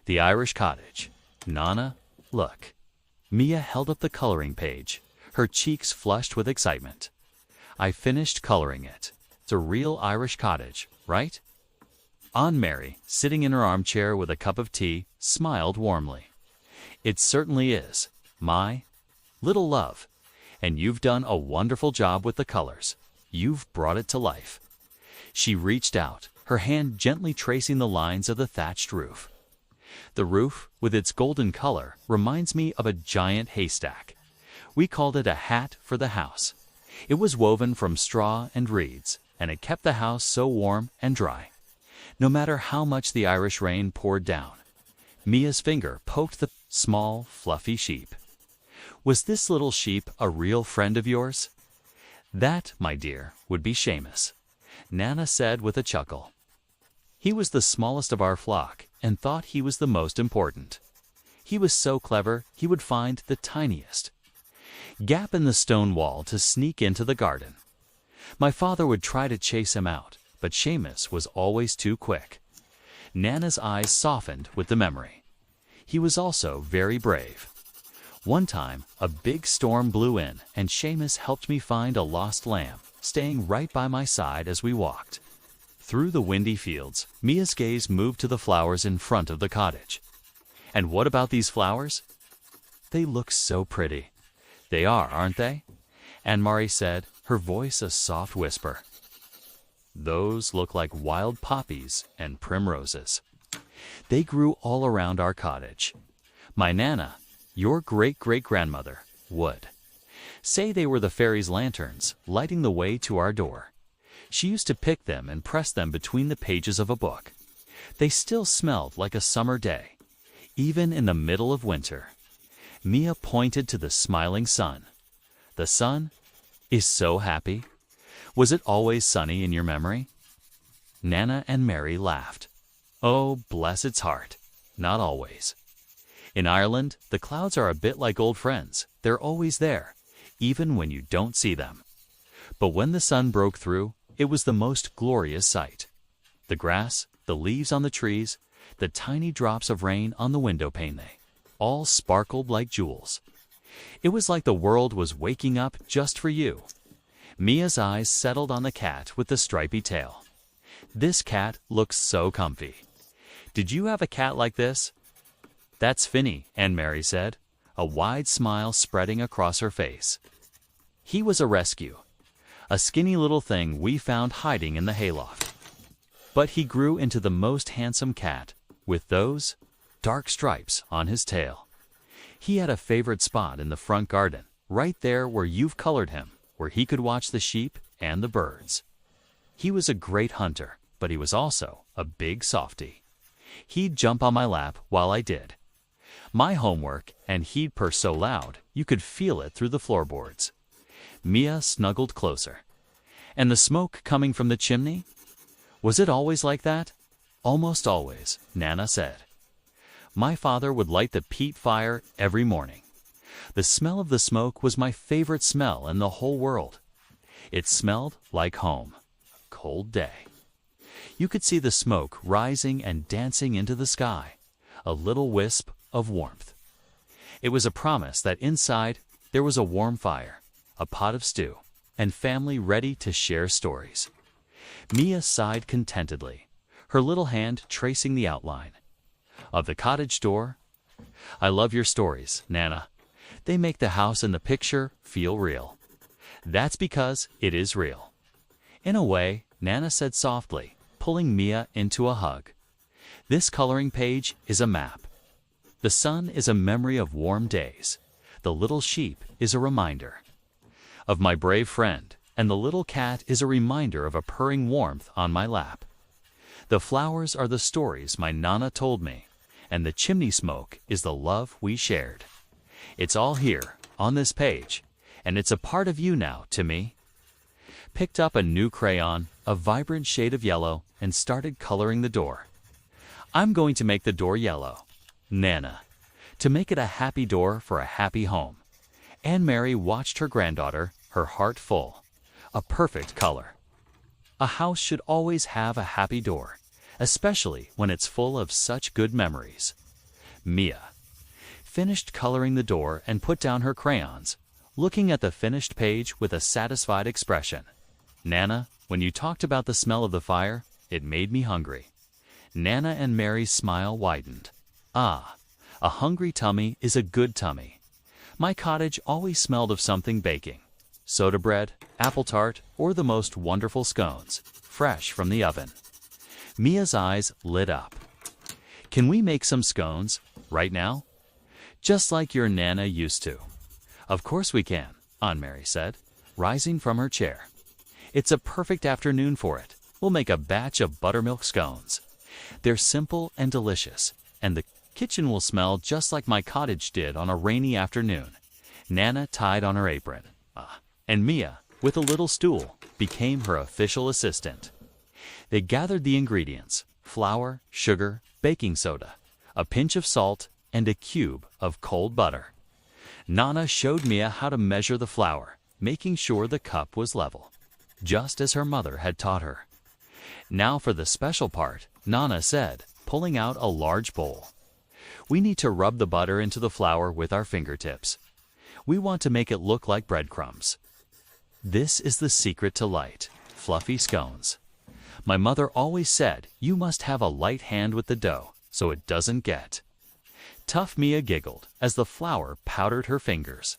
The Irish cottage. Nanna, look. Mia held up the coloring page, her cheeks flushed with excitement. I finished coloring it. It's a real Irish cottage, right? Aunt Mary, sitting in her armchair with a cup of tea, smiled warmly. It certainly is, my little love. And you've done a wonderful job with the colors. You've brought it to life. She reached out, her hand gently tracing the lines of the thatched roof. The roof, with its golden color, reminds me of a giant haystack. We called it a hat for the house. It was woven from straw and reeds, and it kept the house so warm and dry, no matter how much the Irish rain poured down. Mia's finger poked the small, fluffy sheep. Was this little sheep a real friend of yours? That, my dear, would be Seamus, Nanna said with a chuckle. He was the smallest of our flock and thought he was the most important. He was so clever he would find the tiniest gap in the stone wall to sneak into the garden. My father would try to chase him out, but Seamus was always too quick. Nanna's eyes softened with the memory. He was also very brave. One time, a big storm blew in, and Seamus helped me find a lost lamb, staying right by my side as we walked. Through the windy fields, Mia's gaze moved to the flowers in front of the cottage. And what about these flowers? They look so pretty. They are, aren't they? Aunt Mary said, her voice a soft whisper. Those look like wild poppies and primroses. They grew all around our cottage. My Nanna, your great-great-grandmother, would say they were the fairies' lanterns lighting the way to our door. She used to pick them and press them between the pages of a book. They still smelled like a summer day, even in the middle of winter. Mia pointed to the smiling sun. The sun is so happy. Was it always sunny in your memory? Nanna and Mary laughed. Oh, bless its heart, not always. In Ireland, the clouds are a bit like old friends. They're always there, even when you don't see them. But when the sun broke through, it was the most glorious sight. The grass, the leaves on the trees, the tiny drops of rain on the window pane, they all sparkled like jewels. It was like the world was waking up just for you. Mia's eyes settled on the cat with the stripy tail. This cat looks so comfy. Did you have a cat like this? That's Finny, Aunt Mary said, a wide smile spreading across her face. He was a rescue, a skinny little thing we found hiding in the hayloft. But he grew into the most handsome cat, with those dark stripes on his tail. He had a favorite spot in the front garden, right there where you've colored him, where he could watch the sheep and the birds. He was a great hunter, but he was also a big softy. He'd jump on my lap while I did my homework, and he'd purr so loud you could feel it through the floorboards. Mia snuggled closer. And the smoke coming from the chimney? Was it always like that? Almost always, Nanna said. My father would light the peat fire every morning. The smell of the smoke was my favorite smell in the whole world. It smelled like home. A cold day. You could see the smoke rising and dancing into the sky, a little wisp of warmth. It was a promise that inside there was a warm fire, a pot of stew, and family ready to share stories. Mia sighed contentedly, her little hand tracing the outline of the cottage door. I love your stories, Nanna. They make the house and the picture feel real. That's because it is real. In a way, Nanna said softly, pulling Mia into a hug. This coloring page is a map. The sun is a memory of warm days. The little sheep is a reminder of my brave friend, and the little cat is a reminder of a purring warmth on my lap. The flowers are the stories my Nanna told me, and the chimney smoke is the love we shared. It's all here, on this page, and it's a part of you now, to me. Picked up a new crayon, a vibrant shade of yellow, and started coloring the door. I'm going to make the door yellow, Nanna, to make it a happy door for a happy home. Aunt Mary watched her granddaughter, her heart full. A perfect color. A house should always have a happy door, especially when it's full of such good memories. Mia finished coloring the door and put down her crayons, looking at the finished page with a satisfied expression. Nanna, when you talked about the smell of the fire, it made me hungry. Nanna and Mary's smile widened. Ah, a hungry tummy is a good tummy. My cottage always smelled of something baking. Soda bread, apple tart, or the most wonderful scones, fresh from the oven. Mia's eyes lit up. Can we make some scones, right now? Just like your Nanna used to. Of course we can, Aunt Mary said, rising from her chair. It's a perfect afternoon for it. We'll make a batch of buttermilk scones. They're simple and delicious, and the kitchen will smell just like my cottage did on a rainy afternoon. Nanna tied on her apron, and Mia, with a little stool, became her official assistant. They gathered the ingredients: flour, sugar, baking soda, a pinch of salt, and a cube of cold butter. Nanna showed Mia how to measure the flour, making sure the cup was level, just as her mother had taught her. Now for the special part, Nanna said, pulling out a large bowl. We need to rub the butter into the flour with our fingertips. We want to make it look like breadcrumbs. This is the secret to light, fluffy scones. My mother always said you must have a light hand with the dough so it doesn't get. Tough Mia giggled as the flour powdered her fingers.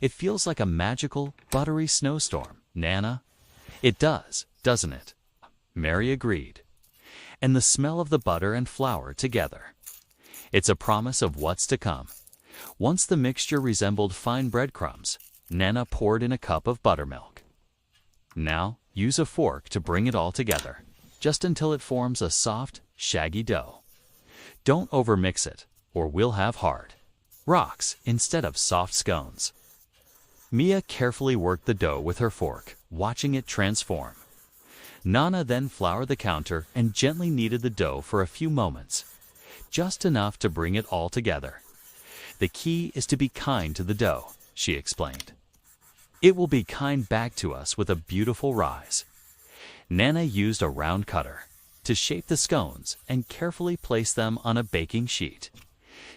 It feels like a magical, buttery snowstorm, Nanna. It does, doesn't it? Mary agreed. And the smell of the butter and flour together. It's a promise of what's to come. Once the mixture resembled fine breadcrumbs, Nanna poured in a cup of buttermilk. Now, use a fork to bring it all together, just until it forms a soft, shaggy dough. Don't overmix it, or we'll have hard rocks instead of soft scones. Mia carefully worked the dough with her fork, watching it transform. Nanna then floured the counter and gently kneaded the dough for a few moments, just enough to bring it all together. The key is to be kind to the dough, she explained. It will be kind back to us with a beautiful rise. Nanna used a round cutter to shape the scones and carefully place them on a baking sheet.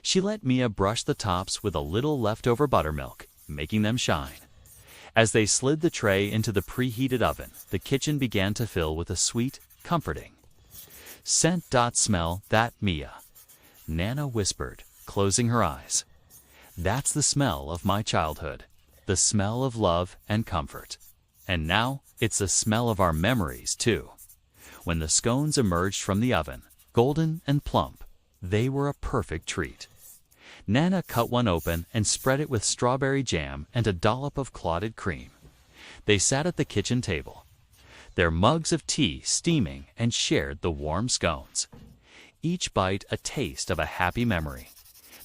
She let Mia brush the tops with a little leftover buttermilk, making them shine. As they slid the tray into the preheated oven, the kitchen began to fill with a sweet, comforting scent. Smell that, Mia, Nanna whispered, closing her eyes. That's the smell of my childhood, the smell of love and comfort. And now it's the smell of our memories, too. When the scones emerged from the oven, golden and plump, they were a perfect treat. Nanna cut one open and spread it with strawberry jam and a dollop of clotted cream. They sat at the kitchen table, their mugs of tea steaming, and shared the warm scones. Each bite a taste of a happy memory.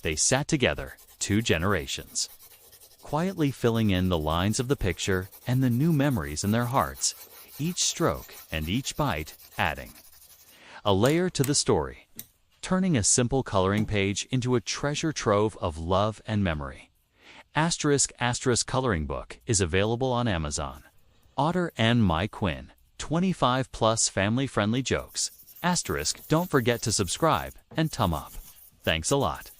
They sat together, 2 generations, quietly filling in the lines of the picture and the new memories in their hearts, each stroke and each bite adding a layer to the story, turning a simple coloring page into a treasure trove of love and memory. *** coloring book is available on Amazon. Otter and My Quinn, 25+ family-friendly jokes. *** don't forget to subscribe and thumb up. Thanks a lot.